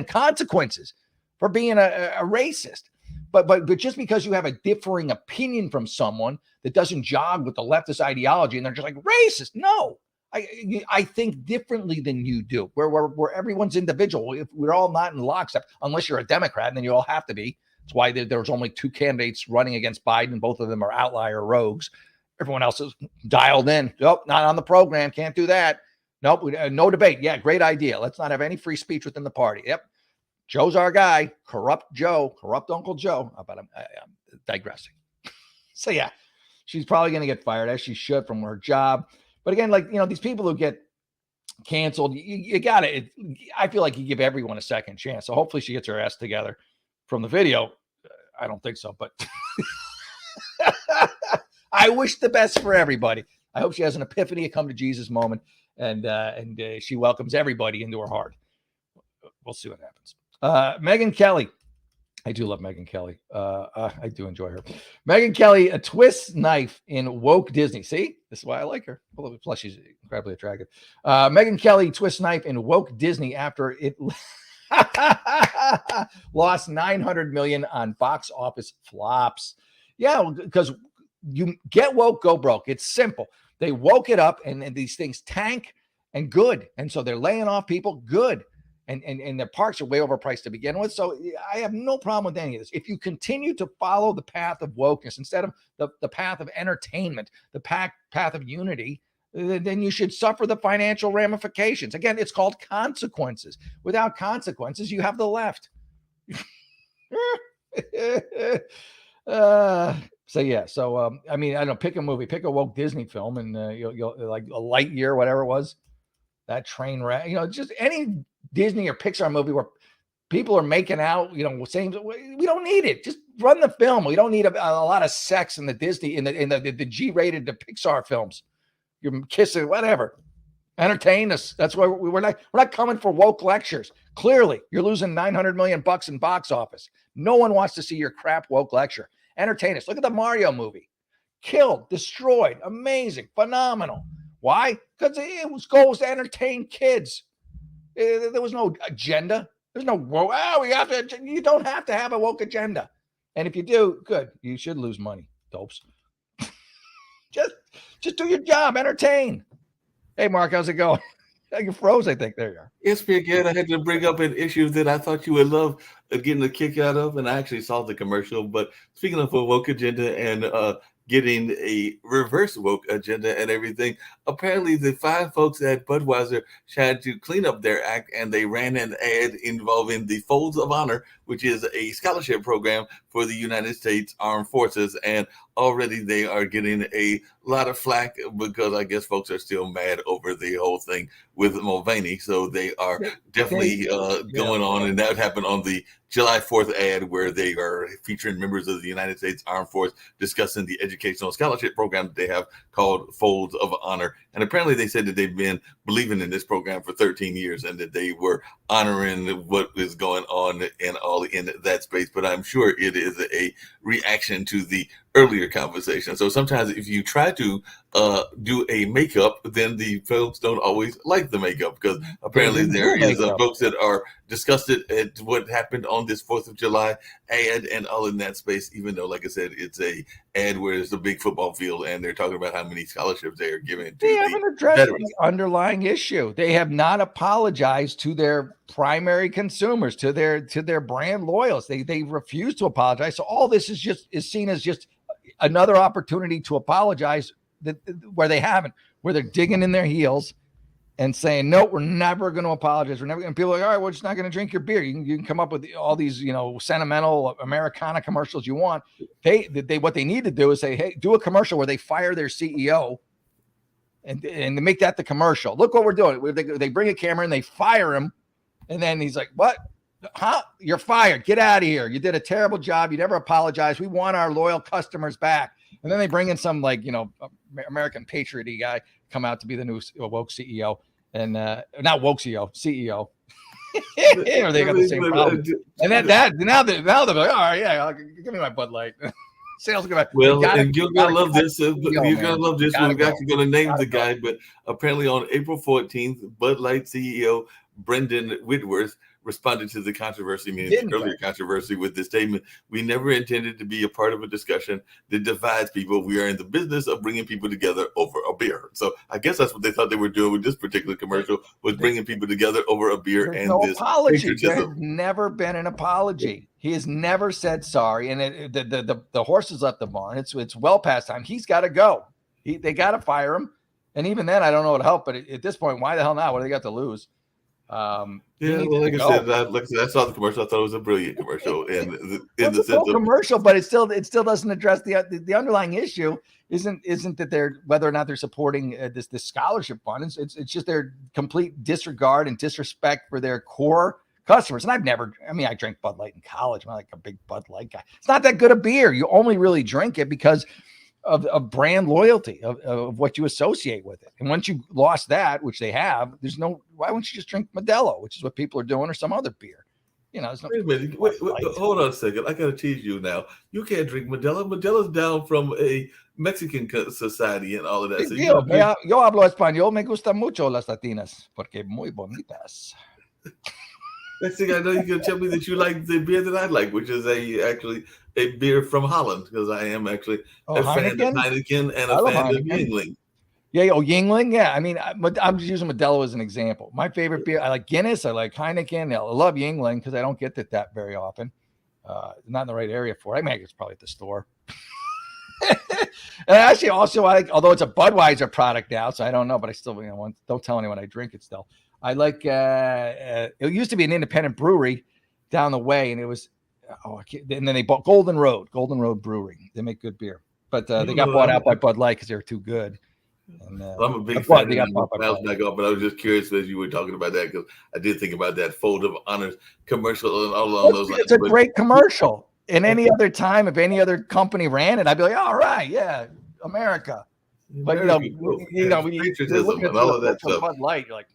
consequences for being a racist. But just because you have a differing opinion from someone that doesn't jog with the leftist ideology and they're just like racist, no. I think differently than you do. Where everyone's individual. If we're all not in lockstep, unless you're a Democrat, and then you all have to be. That's why there's only two candidates running against Biden. Both of them are outlier rogues. Everyone else is dialed in. Nope, not on the program. Can't do that. Nope, no debate. Yeah, great idea. Let's not have any free speech within the party. Yep, Joe's our guy. Corrupt Uncle Joe. But I'm digressing. So yeah, she's probably going to get fired, as she should, from her job. But again, these people who get canceled, you got it. I feel like you give everyone a second chance. So hopefully she gets her ass together. From the video, I don't think so, but I wish the best for everybody. I hope she has an epiphany, a come to Jesus moment, and she welcomes everybody into her heart. We'll see what happens. Megyn Kelly. I do love Megyn Kelly. I do enjoy her. Megyn Kelly, a twist knife in woke Disney. See, this is why I like her. Plus, she's incredibly attractive. Megyn Kelly, twist knife in woke Disney after it lost $900 million on box office flops. Yeah, because you get woke, go broke. It's simple. They woke it up, and these things tank and good, and so they're laying off people. Good. And their parks are way overpriced to begin with. So I have no problem with any of this. If you continue to follow the path of wokeness instead of the path of entertainment, the path of unity, then you should suffer the financial ramifications. Again, it's called consequences. Without consequences, you have the left. I don't know, pick a movie, pick a woke Disney film, and you'll like a Lightyear, whatever it was, that train wreck, just any Disney or Pixar movie where people are making out, saying we don't need it. Just run the film. We don't need a lot of sex in the Disney, in the G-rated the Pixar films. You're kissing, whatever. Entertain us. That's why we're not coming for woke lectures. Clearly, you're losing $900 million in box office. No one wants to see your crap woke lecture. Entertain us. Look at the Mario movie. Killed, destroyed, amazing, phenomenal. Why? Because it was goals to entertain kids. There was no agenda. There's no woke. You don't have to have a woke agenda. And if you do, good. You should lose money, dopes. Just do your job. Entertain. Hey, Mark, how's it going? You froze, I think. There you are. Yes, Big Ed. I had to bring up an issue that I thought you would love getting a kick out of, and I actually saw the commercial. But speaking of a woke agenda and getting a reverse woke agenda and everything, apparently the 5 folks at Budweiser tried to clean up their act, and they ran an ad involving the Folds of Honor, which is a scholarship program for the United States Armed Forces. And already they are getting a lot of flack because I guess folks are still mad over the whole thing with Mulvaney. So they are definitely going on. And that happened on the July 4th ad where they are featuring members of the United States Armed Force discussing the educational scholarship program that they have called Folds of Honor. And apparently they said that they've been believing in this program for 13 years and that they were honoring what is going on and all in that space. But I'm sure it is a reaction to the earlier conversation. So sometimes if you try to do a makeup, then the folks don't always like the makeup because apparently there is folks that are disgusted at what happened on this 4th of July ad and all in that space, even though, like I said, it's a ad where it's a big football field and they're talking about how many scholarships they are giving to they haven't addressed the underlying issue. They have not apologized to their primary consumers, to their brand loyalists. They refuse to apologize. So all this is seen as just another opportunity to apologize where they haven't, where they're digging in their heels and saying, no, we're never going to apologize. We're never going to. People are like, all right, we're just not going to drink your beer. You can come up with all these, sentimental Americana commercials you want. What they need to do is say, hey, do a commercial where they fire their CEO and make that the commercial. Look what we're doing. They bring a camera and they fire him. And then he's like, what? Huh? You're fired. Get out of here. You did a terrible job. You never apologized. We want our loyal customers back. And then they bring in some American patriot guy come out to be the new woke CEO and not woke CEO. Or they got the same problem. And then now they're like, all right, yeah, give me my Bud Light. Sales go back. Well, and you're gonna love this. You're gonna love this. We're actually gonna name the guy, but apparently on April 14th, Bud Light CEO Brendan Whitworth responded to the controversy, meaning the earlier controversy, with the statement, "We never intended to be a part of a discussion that divides people. We are in the business of bringing people together over a beer." So I guess that's what they thought they were doing with this particular commercial, was bringing people together over a beer. There's and this apology. There's never been an apology. He has never said sorry, and the horse has left the barn. It's well past time. He's got to go. They got to fire him, and even then, I don't know what help. But at this point, why the hell not? What do they got to lose? Like I said, I saw the commercial. I thought it was a brilliant commercial, and in the sense of commercial, but it still doesn't address the underlying issue. Isn't that they're whether or not they're supporting this scholarship fund? It's just their complete disregard and disrespect for their core customers. And I drank Bud Light in college. I'm like a big Bud Light guy. It's not that good a beer. You only really drink it because of brand loyalty, of what you associate with it. And once you lost that, which they have, why wouldn't you just drink Modelo, which is what people are doing, or some other beer? There's no. Wait a minute. Wait, hold on a second. I got to tease you now. You can't drink Modelo. Modelo's down from a Mexican society and all of that. So yo hablo español. Me gustan mucho las latinas porque muy bonitas. Next thing I know, you're going to tell me that you like the beer that I like, which is actually a beer from Holland, because I am actually a fan of Heineken and a fan of Yuengling. Yeah, Yuengling. Yeah, I'm just using Modelo as an example. My favorite beer, I like Guinness, I like Heineken, I love Yuengling because I don't get that very often. Not in the right area for it. It's probably at the store. And actually, also, although it's a Budweiser product now, so I don't know, but I still, don't tell anyone I drink it still. I like, it used to be an independent brewery down the way, and it was, and then they bought Golden Road Brewery. They make good beer, but they got bought out by Bud Light because they were too good. And, I'm a big fan. But I was just curious as you were talking about that, because I did think about that Fold of Honors commercial and all along those lines. It's a great commercial. In any other time, if any other company ran it, I'd be like, all right, yeah, America. But patriotism and all of that stuff. Bud Light, you're like.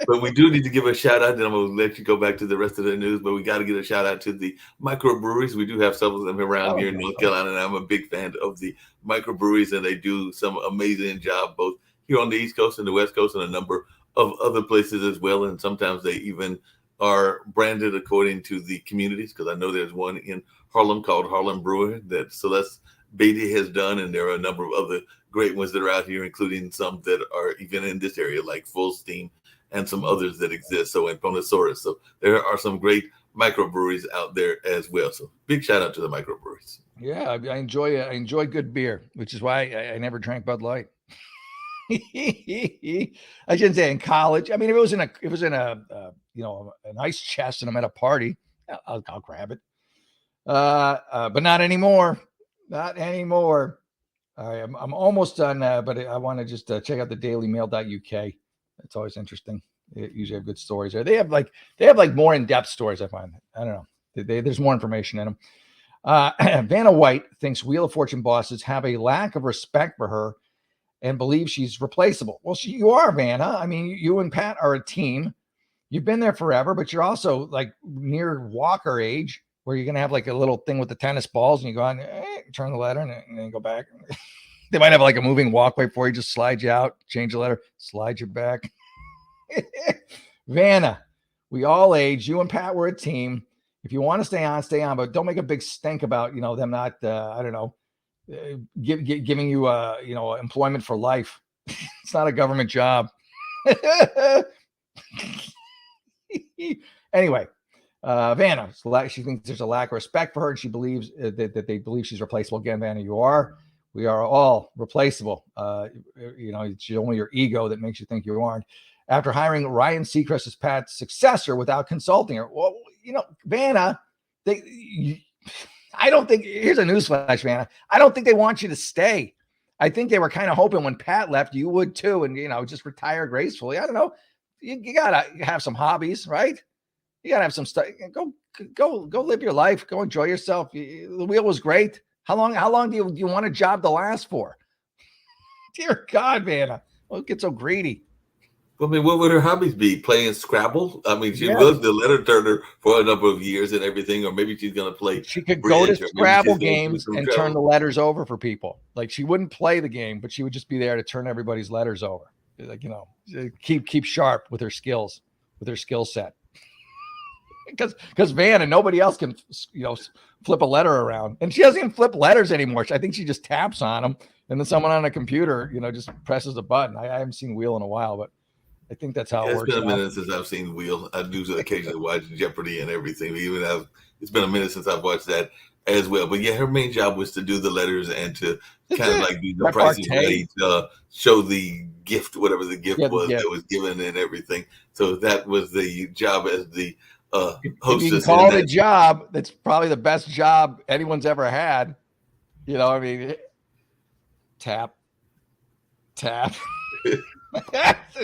But we do need to give a shout out, and I'm going to let you go back to the rest of the news, but we got to get a shout out to the microbreweries. We do have several of them around here in North Carolina, and I'm a big fan of the microbreweries, and they do some amazing job both here on the East Coast and the West Coast and a number of other places as well. And sometimes they even are branded according to the communities, because I know there's one in Harlem called Harlem Brewer that Celeste Beatty has done, and there are a number of other great ones that are out here, including some that are even in this area, like Full Steam and some others that exist. So in Ponosaurus. So there are some great microbreweries out there as well. So big shout out to the microbreweries. Yeah, I enjoy good beer, which is why I never drank Bud Light. I shouldn't say in college. If it was in a an ice chest and I'm at a party, I'll grab it. But not anymore. Not anymore. All right, I'm almost done, but I want to just check out the dailymail.uk. It's always interesting. They usually have good stories there. They have more in-depth stories, I find. I don't know. There's more information in them. Vanna White thinks Wheel of Fortune bosses have a lack of respect for her and believe she's replaceable. Well, you are, Vanna. You and Pat are a team. You've been there forever, but you're also like near Walker age, where you're going to have like a little thing with the tennis balls and you go on, turn the letter and then go back. They might have like a moving walkway for you, just slide you out, change the letter, slide you back. Vanna, we all age. You and Pat were a team. If you want to stay on, but don't make a big stink about, them not, giving you, employment for life. It's not a government job. Anyway, Vanna, she thinks there's a lack of respect for her, and she believes that they believe she's replaceable. Again, Vanna, we are all replaceable. It's only your ego that makes you think you aren't. After hiring Ryan Seacrest as Pat's successor without consulting her, well, Vanna, I don't think. Here's a newsflash, Vanna. I don't think they want you to stay. I think they were kind of hoping when Pat left, you would too, and just retire gracefully. I don't know. You gotta have some hobbies, right? You gotta have some stuff. Go live your life. Go enjoy yourself. The wheel was great. How long do you want a job to last for? Dear God, Vanna, don't get so greedy. I mean, what would her hobbies be? Playing Scrabble? I mean, she was the letter turner for a number of years and everything, or maybe she's going to play. She could go to Scrabble games and turn the letters over for people. Like, she wouldn't play the game, but she would just be there to turn everybody's letters over. Like, keep sharp with her skills, with her skill set. Because Vanna, nobody else can, flip a letter around, and she doesn't even flip letters anymore. I think she just taps on them, and then someone on a computer, just presses a button. I haven't seen Wheel in a while, but I think that's how it works. It's been a minute since I've seen Wheel. I do occasionally watch Jeopardy and everything. It's been a minute since I've watched that as well. But yeah, her main job was to do the letters and to kind of like do the Price is Right, show the gift, whatever the gift was that was given and everything. So that was the job as the hostess. If you can call it a job, that's probably the best job anyone's ever had. Tap.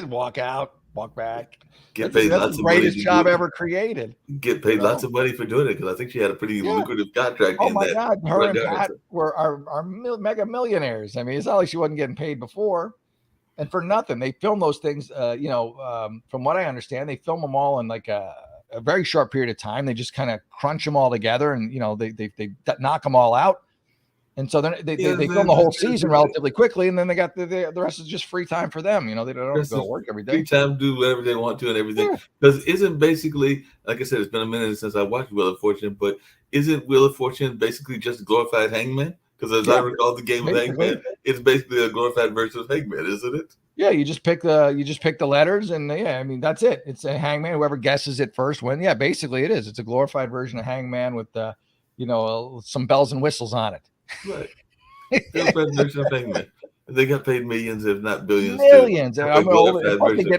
Walk out, walk back. Get paid lots of money. Greatest job ever created. Get paid lots of money for doing it, because I think she had a pretty lucrative contract. Oh my God, her and Pat are mega millionaires. I mean, it's not like she wasn't getting paid before, and for nothing. They film those things. From what I understand, they film them all in like a very short period of time. They just kind of crunch them all together, and they knock them all out. And so then they film the whole season relatively quickly, and then they got the rest is just free time for them. They don't go to work every day. Free time, do whatever they want to and everything. Because isn't basically, like I said, it's been a minute since I watched Wheel of Fortune, but isn't Wheel of Fortune basically just glorified Hangman? Because as I recall the game of Hangman, it's basically a glorified version of Hangman, isn't it? Yeah, you just pick the letters, and that's it. It's a Hangman. Whoever guesses it first wins. Yeah, basically it is. It's a glorified version of Hangman with some bells and whistles on it. Right. They got paid millions, if not billions. Millions. They get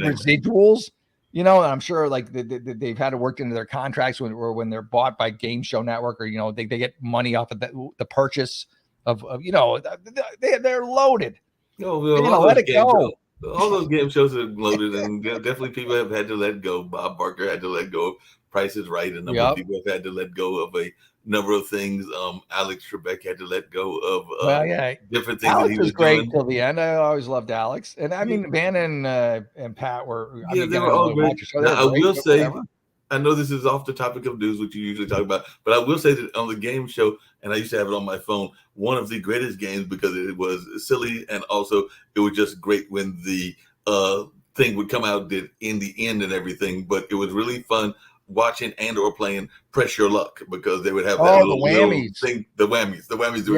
residuals, and I'm sure like they've had it worked into their contracts when they're bought by Game Show Network, or they get money off of the purchase of they're loaded. Let it go. All those game shows are loaded, and definitely people have had to let go. Bob Barker had to let go of Price is Right, and a number of people have had to let go of a number of things. Alex Trebek had to let go of different things. Alex was great till the end. I always loved Alex, and I mean Vanna and Pat were. They were all great. I will say, I know this is off the topic of news, which you usually talk about, but I will say that on the game show, and I used to have it on my phone, one of the greatest games, because it was silly, and also it was just great when the thing would come out in the end and everything. But it was really fun watching and or playing Press Your Luck, because they would have that the whammies thing, the whammies.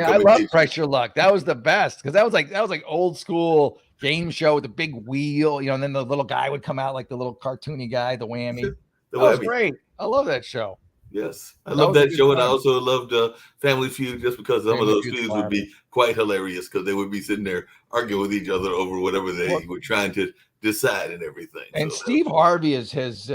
I love Press Your Luck. That was the best, because that was like old school game show with the big wheel, and then the little guy would come out, like the little cartoony guy, the whammy. That was great. I love that show. Yes, I love that show, and I also loved Family Feud, just because some of those feuds would be quite hilarious, because they would be sitting there arguing with each other over whatever they were trying to decide and everything. And Steve Harvey is his.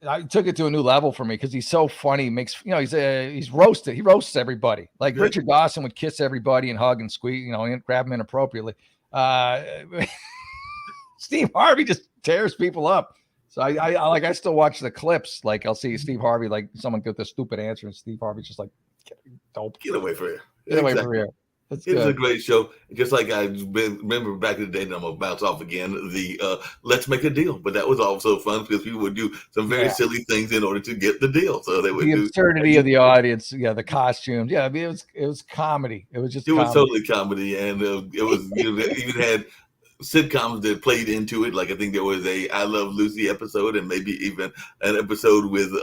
I took it to a new level for me, because he's so funny. He makes he's roasted. He roasts everybody. Like Richard Dawson would kiss everybody and hug and squeeze, and grab them inappropriately. Steve Harvey just tears people up. So I still watch the clips. Like, I'll see Steve Harvey, like someone get the stupid answer, and Steve Harvey's just like, dope. Get away from here. Get away from here. It was a great show. Just like I remember back in the day, and I'm going to bounce off again, the Let's Make a Deal. But that was also fun, because people would do some very silly things in order to get the deal. So they would the absurdity of the audience, the costumes. Yeah, I mean, it was comedy. It was just was totally comedy, and it was even had sitcoms that played into it. Like, I think there was a I Love Lucy episode, and maybe even an episode with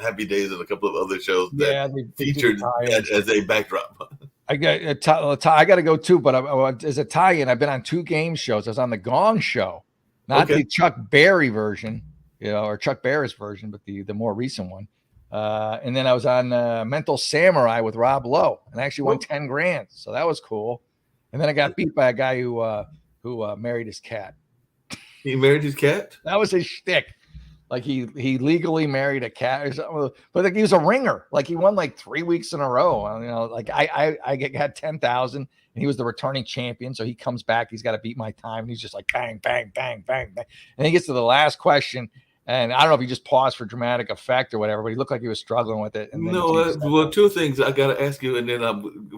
Happy Days and a couple of other shows that featured as a backdrop. I got to go too, but as a tie-in, I've been on 2 game shows. I was on the Gong Show, not the Chuck Berry version, or Chuck Barris version, but the more recent one. And then I was on Mental Samurai with Rob Lowe, and I actually won 10 grand. So that was cool. And then I got beat by a guy who married his cat. He married his cat? That was his shtick. Like he legally married a cat or something, but like he was a ringer. Like he won like 3 weeks in a row. You know, like I got 10,000, and he was the returning champion. So he comes back, he's got to beat my time, and he's just like bang, bang, bang, bang, bang. And he gets to the last question, and I don't know if he just paused for dramatic effect or whatever, but he looked like he was struggling with it. And then well, two things I got to ask you, and then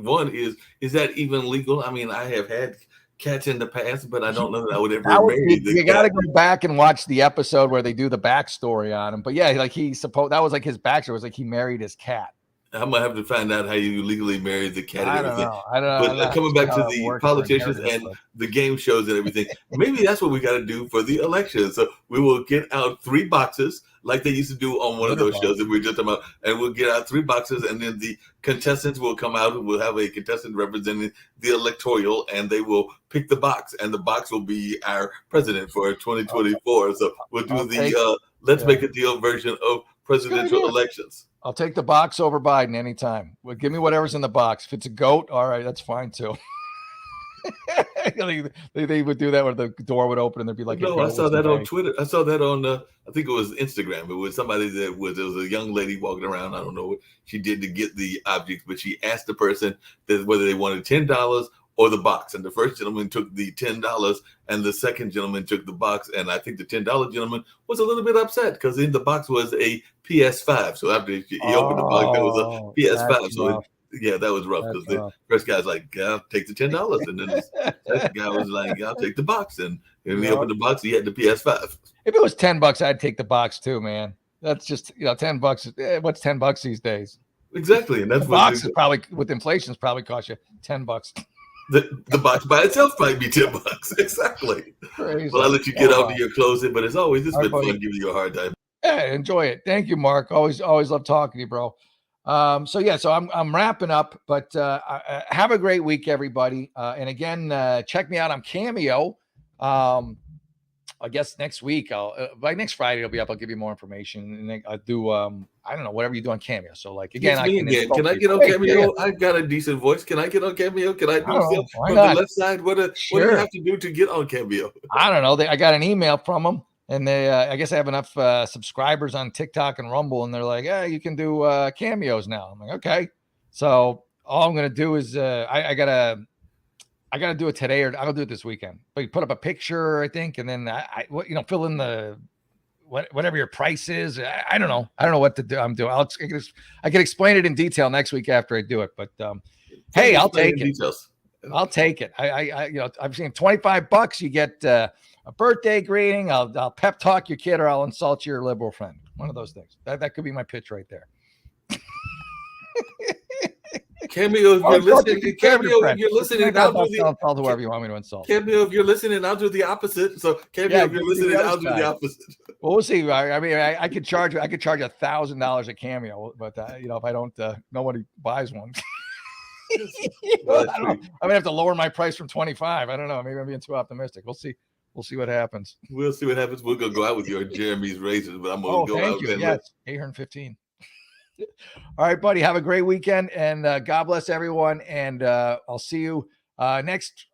one is that even legal? I mean, I have had cats in the past, but I don't know that I would ever marry the cat. You got to go back and watch the episode where they do the backstory on him. But yeah, like that was like his backstory was like he married his cat. I'm gonna have to find out how you legally married the cat and everything. I don't know. But coming back to the politicians and the game shows and everything, maybe that's what we got to do for the election. So we will get out 3 boxes like they used to do on one of those shows that we were just talking about, and we'll get out 3 boxes, and then the contestants will come out, and we'll have a contestant representing the electoral, and they will pick the box, and the box will be our president for 2024. So we'll do let's make a deal version of presidential elections. I'll take the box over Biden anytime. Well, give me whatever's in the box. If it's a goat, all right, that's fine too. they would do that where the door would open and there'd be like. No, I saw that on Twitter. I saw that on I think it was Instagram. It was somebody there was a young lady walking around. I don't know what she did to get the objects, but she asked the person that whether they wanted $10 or the box. And the first gentleman took the $10 and the second gentleman took the box. And I think the $10 gentleman was a little bit upset because in the box was a PS5. So after he opened the box, there was a PS5. So that was rough because the first guy's like, "I'll take the $10," and then the second guy was like, "I'll take the box." And when he opened the box, he had the PS5. If it was $10, I'd take the box too, man. That's just $10. What's $10 these days? Exactly, and that's the box is probably with inflation probably cost you $10. The box by itself might be $10. Exactly. Crazy. Well, I'll let you get out to your closing, but as always, it's been fun giving you a hard time. Yeah, enjoy it. Thank you, Mark. Always love talking to you, bro. So I'm wrapping up, but have a great week, everybody. And again, check me out on Cameo. I guess next week by next Friday it'll be up. I'll give you more information, and I'll do I don't know, whatever you do on Cameo. So like again, can I get on Cameo? Yeah. I've got a decent voice. Can I get on Cameo? Can I do stuff from the left side? What do you have to do to get on Cameo? I don't know. I got an email from them. And they, I guess I have enough subscribers on TikTok and Rumble, and they're like, "Yeah, you can do cameos now." I'm like, "Okay." So all I'm gonna do is I gotta do it today, or I'll do it this weekend. But you put up a picture, I think, and then I fill in the whatever your price is. I don't know. I don't know what to do. I'm doing. I can explain it in detail next week after I do it. But hey, I'll take it. Details. I'll take it. I've seen $25. You get a birthday greeting. I'll pep talk your kid, or I'll insult your liberal friend. One of those things. That could be my pitch right there. Cameo, if you're listening. Cameo, if you're listening, I'll tell whoever you want me to insult. Cameo, if you're listening, I'll do the opposite. So Cameo, if you're listening, I'll do the opposite. Well, we'll see. I mean, I could charge $1,000 a Cameo, but if I don't, nobody buys one. I'm gonna have to lower my price from 25. I don't know. Maybe I'm being too optimistic. We'll see. We'll see what happens. We'll see what happens. We're gonna go out with your Jeremy's razors, but I'm gonna go out. Thank you. Yes, Ahern 15. All right, buddy. Have a great weekend, and God bless everyone. And I'll see you next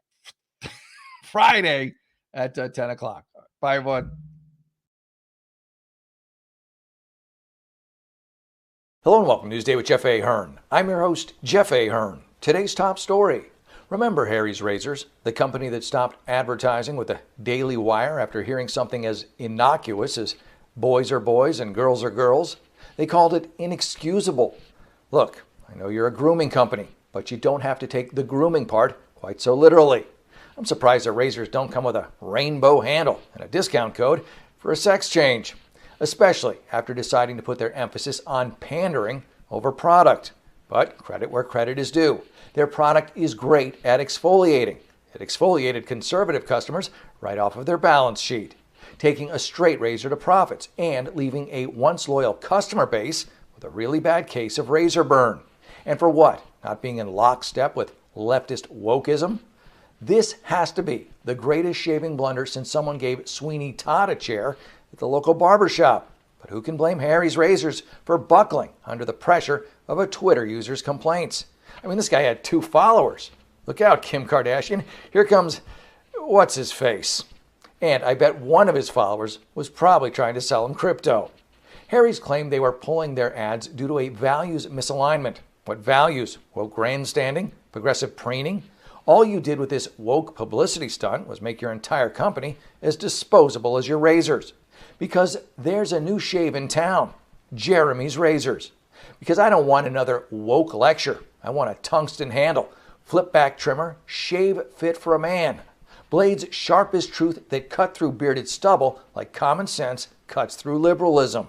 Friday at 10 o'clock. Bye, everyone. Hello and welcome to Newsday with Jeff Ahern. I'm your host, Jeff Ahern. Today's top story. Remember Harry's Razors, the company that stopped advertising with the Daily Wire after hearing something as innocuous as boys are boys and girls are girls? They called it inexcusable. Look, I know you're a grooming company, but you don't have to take the grooming part quite so literally. I'm surprised that razors don't come with a rainbow handle and a discount code for a sex change, especially after deciding to put their emphasis on pandering over product. But credit where credit is due. Their product is great at exfoliating. It exfoliated conservative customers right off of their balance sheet, taking a straight razor to profits and leaving a once loyal customer base with a really bad case of razor burn. And for what? Not being in lockstep with leftist wokeism? This has to be the greatest shaving blunder since someone gave Sweeney Todd a chair at the local barbershop. But who can blame Harry's razors for buckling under the pressure of a Twitter user's complaints? I mean, this guy had 2 followers. Look out, Kim Kardashian. Here comes what's his face. And I bet one of his followers was probably trying to sell him crypto. Harry's claimed they were pulling their ads due to a values misalignment. What values? Woke grandstanding? Progressive preening? All you did with this woke publicity stunt was make your entire company as disposable as your razors. Because there's a new shave in town, Jeremy's Razors. Because I don't want another woke lecture. I want a tungsten handle, flip back trimmer, shave fit for a man. Blades sharp as truth that cut through bearded stubble like common sense cuts through liberalism.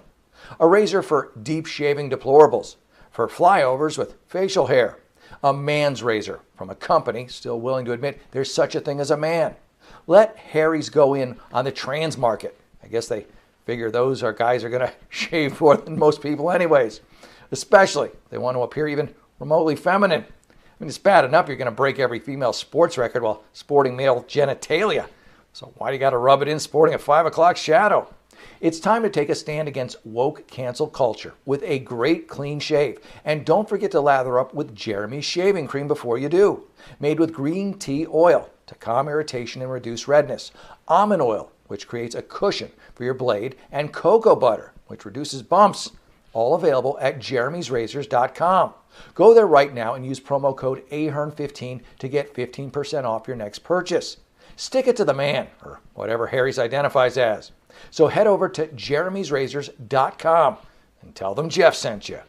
A razor for deep shaving deplorables, for flyovers with facial hair. A man's razor from a company still willing to admit there's such a thing as a man. Let Harry's go in on the trans market. I guess they figure those guys are going to shave more than most people anyways. Especially if they want to appear even remotely feminine. I mean, it's bad enough you're going to break every female sports record while sporting male genitalia. So why do you got to rub it in sporting a 5 o'clock shadow? It's time to take a stand against woke cancel culture with a great clean shave. And don't forget to lather up with Jeremy's shaving cream before you do. Made with green tea oil to calm irritation and reduce redness. Almond oil, which creates a cushion for your blade. And cocoa butter, which reduces bumps. All available at jeremy'srazors.com. Go there right now and use promo code Ahern15 to get 15% off your next purchase. Stick it to the man, or whatever Harry's identifies as. So head over to jeremy'srazors.com and tell them Jeff sent you.